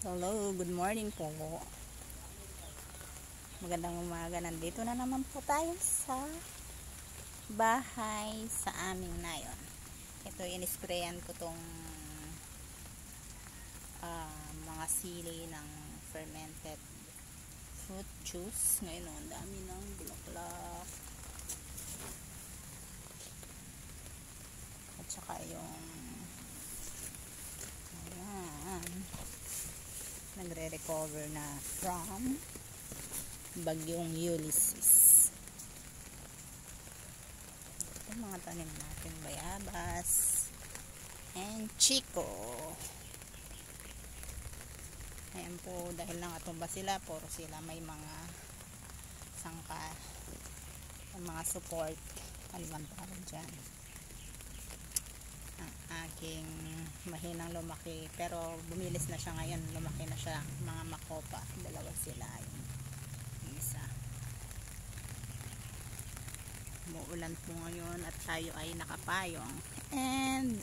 Hello, good morning po. Magandang umaga. Nandito na naman po tayo sa bahay sa aming nayon. Ito, inisprayan ko tong mga sili ng fermented fruit juice. Ngayon, ang dami ng bulaklak. At saka yung nagre-recover na from bagyong Ulysses. Ito mga tanim natin, bayabas and chico. Ayan po, dahil nangatumba sila, puro sila may mga sangka, mga support. Aliman pa rin dyan. Ang aking mahinang lumaki, pero bumilis na siya ngayon, lumaki na siya, mga makopa, dalawa sila. Yung isa, umuulan po ngayon at tayo ay nakapayong, and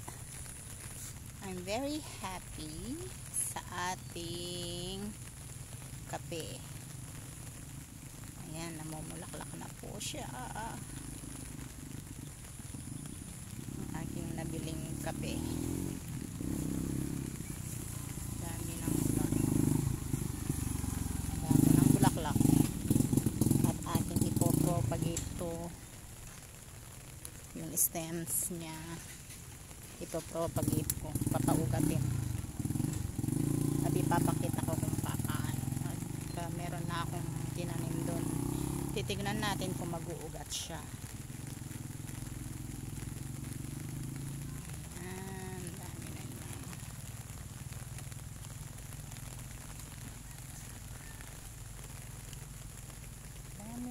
I'm very happy sa ating kape. Ayan, namumulaklak na po siya. Nabiling kape, dami ng bulaklak at ating ipopropagate to, yung stems niya ipopropagate ko, papaugatin at ipapakita ko kung paano. At meron na akong tinanim doon, titignan natin kung mag-uugat siya.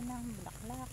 Ng bulaklak.